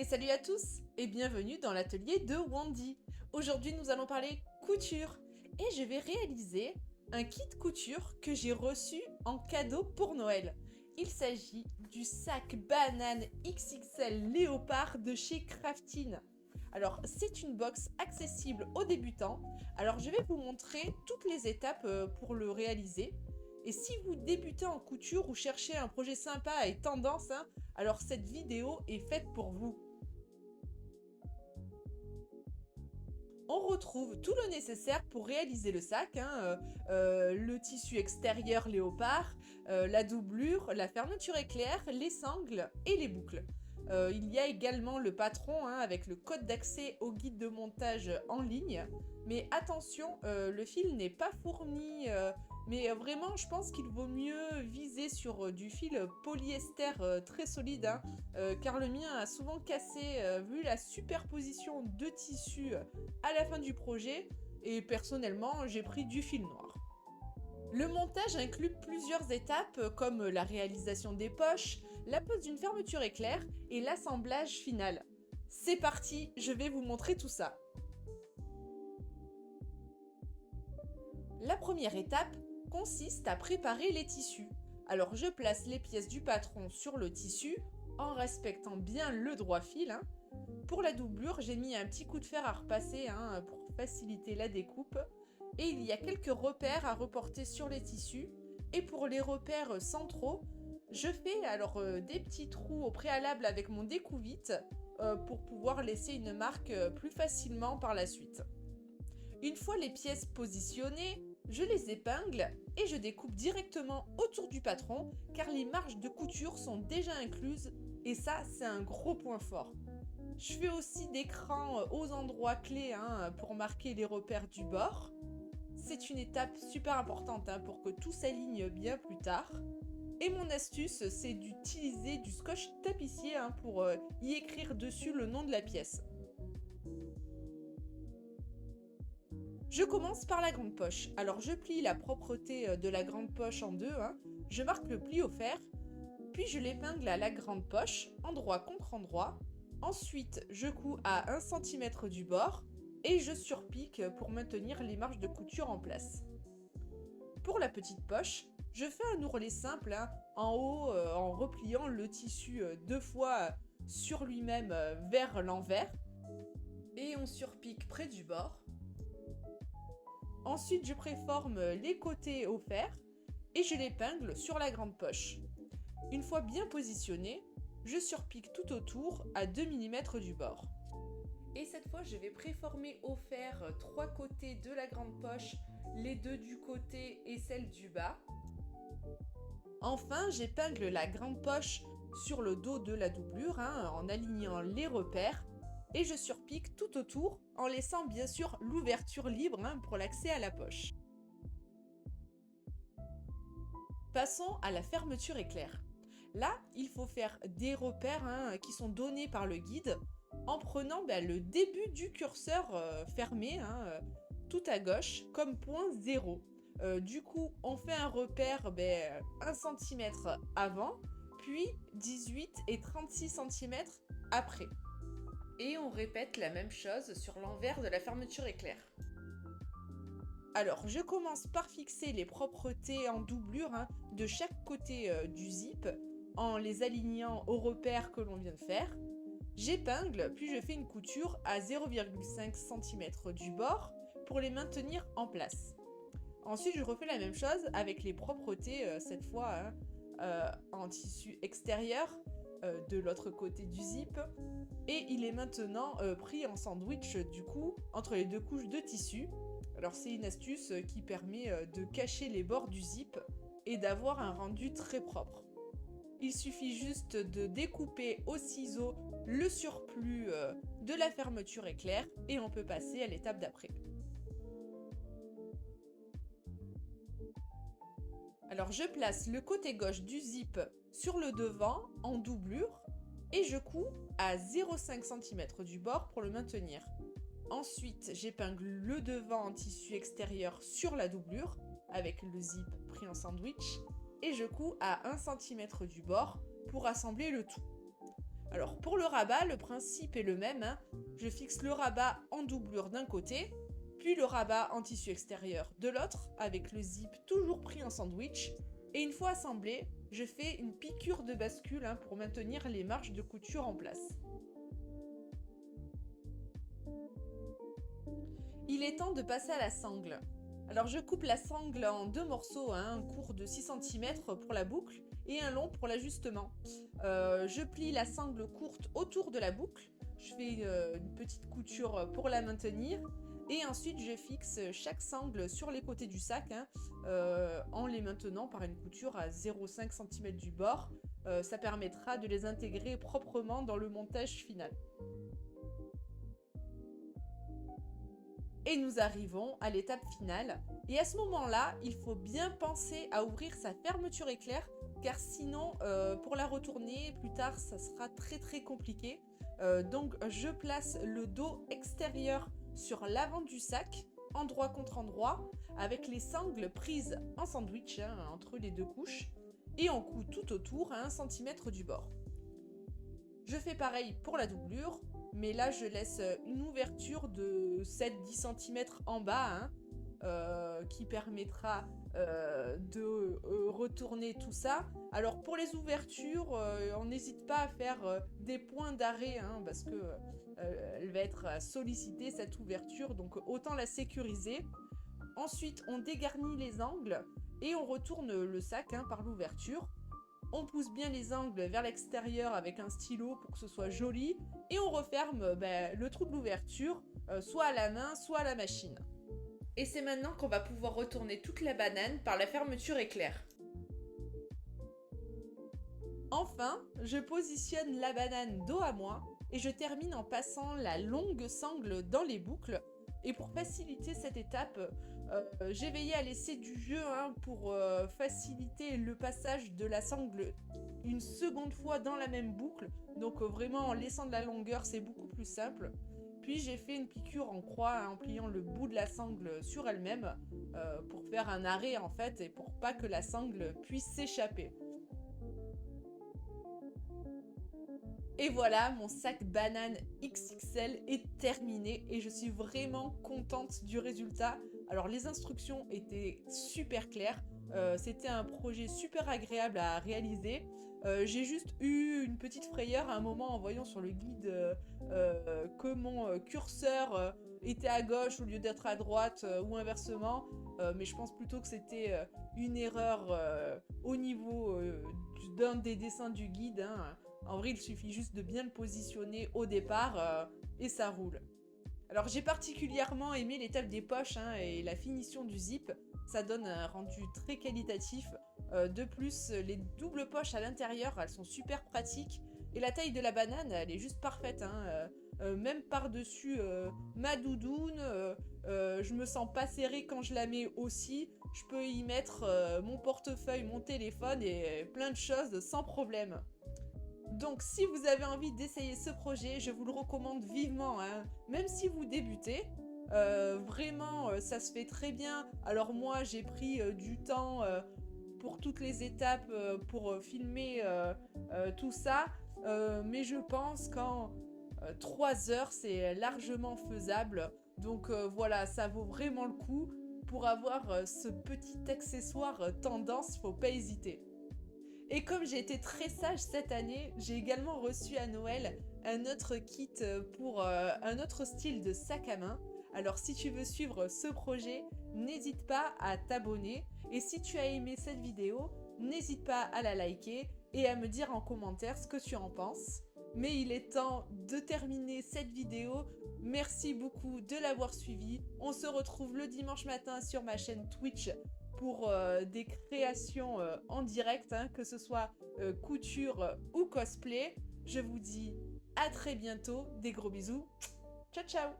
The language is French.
Et salut à tous et bienvenue dans l'atelier de Wandy. Aujourd'hui nous allons parler couture et je vais réaliser un kit couture que j'ai reçu en cadeau pour Noël. Il s'agit du sac banane XXL léopard de chez Craftine. Alors c'est une box accessible aux débutants. Alors je vais vous montrer toutes les étapes pour le réaliser. Et si vous débutez en couture ou cherchez un projet sympa et tendance, alors cette vidéo est faite pour vous. On retrouve tout le nécessaire pour réaliser le sac, le tissu extérieur léopard, la doublure, la fermeture éclair, les sangles et les boucles. Il y a également le patron avec le code d'accès au guide de montage en ligne. Mais attention, le fil n'est pas fourni, mais vraiment je pense qu'il vaut mieux viser sur du fil polyester très solide, car le mien a souvent cassé vu la superposition de tissus à la fin du projet, et personnellement j'ai pris du fil noir. Le montage inclut plusieurs étapes comme la réalisation des poches, la pose d'une fermeture éclair et l'assemblage final. C'est parti, je vais vous montrer tout ça. La première étape consiste à préparer les tissus. Alors je place les pièces du patron sur le tissu en respectant bien le droit fil. Pour la doublure, j'ai mis un petit coup de fer à repasser pour faciliter la découpe. Et il y a quelques repères à reporter sur les tissus. Et pour les repères centraux, je fais alors des petits trous au préalable avec mon découvite pour pouvoir laisser une marque plus facilement par la suite. Une fois les pièces positionnées, je les épingle et je découpe directement autour du patron car les marges de couture sont déjà incluses et ça c'est un gros point fort. Je fais aussi des crans aux endroits clés pour marquer les repères du bord. C'est une étape super importante pour que tout s'aligne bien plus tard. Et mon astuce, c'est d'utiliser du scotch tapissier pour y écrire dessus le nom de la pièce. Je commence par la grande poche. Alors je plie la propreté de la grande poche en deux. Je marque le pli au fer, puis je l'épingle à la grande poche, endroit contre endroit. Ensuite, je couds à 1 cm du bord et je surpique pour maintenir les marges de couture en place. Pour la petite poche, je fais un ourlet simple en haut en repliant le tissu 2 fois sur lui-même vers l'envers et on surpique près du bord. Ensuite, je préforme les côtés au fer et je l'épingle sur la grande poche. Une fois bien positionné, je surpique tout autour à 2 mm du bord. Et cette fois, je vais préformer au fer 3 côtés de la grande poche, les 2 du côté et celle du bas. Enfin, j'épingle la grande poche sur le dos de la doublure en alignant les repères et je surpique tout autour en laissant bien sûr l'ouverture libre pour l'accès à la poche. Passons à la fermeture éclair. Là, il faut faire des repères qui sont donnés par le guide en prenant le début du curseur fermé tout à gauche comme point 0. Du coup, on fait un repère 1 cm avant, puis 18 et 36 cm après. Et on répète la même chose sur l'envers de la fermeture éclair. Alors, je commence par fixer les propretés en doublure de chaque côté du zip en les alignant aux repères que l'on vient de faire. J'épingle, puis je fais une couture à 0,5 cm du bord pour les maintenir en place. Ensuite, je refais la même chose avec les propretés, cette fois en tissu extérieur de l'autre côté du zip. Et il est maintenant pris en sandwich du coup entre les deux couches de tissu. Alors c'est une astuce qui permet de cacher les bords du zip et d'avoir un rendu très propre. Il suffit juste de découper au ciseau le surplus de la fermeture éclair et on peut passer à l'étape d'après. Alors je place le côté gauche du zip sur le devant en doublure et je couds à 0,5 cm du bord pour le maintenir. Ensuite, j'épingle le devant en tissu extérieur sur la doublure avec le zip pris en sandwich et je couds à 1 cm du bord pour assembler le tout. Alors pour le rabat, le principe est le même, hein. Je fixe le rabat en doublure d'un côté, puis le rabat en tissu extérieur de l'autre, avec le zip toujours pris en sandwich. Et une fois assemblé, je fais une piqûre de bascule, hein, pour maintenir les marges de couture en place. Il est temps de passer à la sangle. Alors je coupe la sangle en deux morceaux, hein, un court de 6 cm pour la boucle et un long pour l'ajustement. Je plie la sangle courte autour de la boucle, je fais une petite couture pour la maintenir et ensuite je fixe chaque sangle sur les côtés du sac, hein, en les maintenant par une couture à 0,5 cm du bord. Ça permettra de les intégrer proprement dans le montage final. Et nous arrivons à l'étape finale. Et à ce moment-là, il faut bien penser à ouvrir sa fermeture éclair, car sinon, pour la retourner plus tard, ça sera très compliqué. Donc, je place le dos extérieur sur l'avant du sac, endroit contre endroit, avec les sangles prises en sandwich, hein, entre les deux couches, et on coud tout autour à 1 cm du bord. Je fais pareil pour la doublure, mais là je laisse une ouverture de 7-10 cm en bas, hein, qui permettra de retourner tout ça. Alors pour les ouvertures, on n'hésite pas à faire des points d'arrêt, hein, parce que elle va être sollicitée cette ouverture, donc autant la sécuriser. Ensuite on dégarnit les angles et on retourne le sac, hein, par l'ouverture. On pousse bien les angles vers l'extérieur avec un stylo pour que ce soit joli. Et on referme le trou de l'ouverture, soit à la main, soit à la machine. Et c'est maintenant qu'on va pouvoir retourner toute la banane par la fermeture éclair. Enfin, je positionne la banane dos à moi et je termine en passant la longue sangle dans les boucles. Et pour faciliter cette étape, j'ai veillé à laisser du jeu, hein, pour faciliter le passage de la sangle une seconde fois dans la même boucle. Donc vraiment en laissant de la longueur, c'est beaucoup plus simple. Puis j'ai fait une piqûre en croix, hein, en pliant le bout de la sangle sur elle-même, pour faire un arrêt en fait et pour pas que la sangle puisse s'échapper. Et voilà, mon sac banane XXL est terminé et je suis vraiment contente du résultat. Alors les instructions étaient super claires, c'était un projet super agréable à réaliser. J'ai juste eu une petite frayeur à un moment en voyant sur le guide que mon curseur était à gauche au lieu d'être à droite, ou inversement. Mais je pense plutôt que c'était une erreur au niveau d'un des dessins du guide, hein. En vrai, il suffit juste de bien le positionner au départ et ça roule. Alors j'ai particulièrement aimé l'étape des poches, hein, et la finition du zip. Ça donne un rendu très qualitatif. De plus, les doubles poches à l'intérieur, elles sont super pratiques. Et la taille de la banane, elle est juste parfaite, hein. Même par-dessus ma doudoune, je me sens pas serrée quand je la mets aussi. Je peux y mettre mon portefeuille, mon téléphone et plein de choses sans problème. Donc si vous avez envie d'essayer ce projet, je vous le recommande vivement, hein. Même si vous débutez, vraiment ça se fait très bien. Alors moi j'ai pris du temps pour toutes les étapes, pour filmer tout ça, mais je pense qu'en 3 heures c'est largement faisable. Donc voilà, ça vaut vraiment le coup. Pour avoir ce petit accessoire tendance, faut pas hésiter. Et comme j'ai été très sage cette année, j'ai également reçu à Noël un autre kit pour un autre style de sac à main. Alors si tu veux suivre ce projet, n'hésite pas à t'abonner. Et si tu as aimé cette vidéo, n'hésite pas à la liker et à me dire en commentaire ce que tu en penses. Mais il est temps de terminer cette vidéo. Merci beaucoup de l'avoir suivi. On se retrouve le dimanche matin sur ma chaîne Twitch pour des créations en direct, hein, que ce soit couture ou cosplay. Je vous dis à très bientôt, des gros bisous, ciao ciao.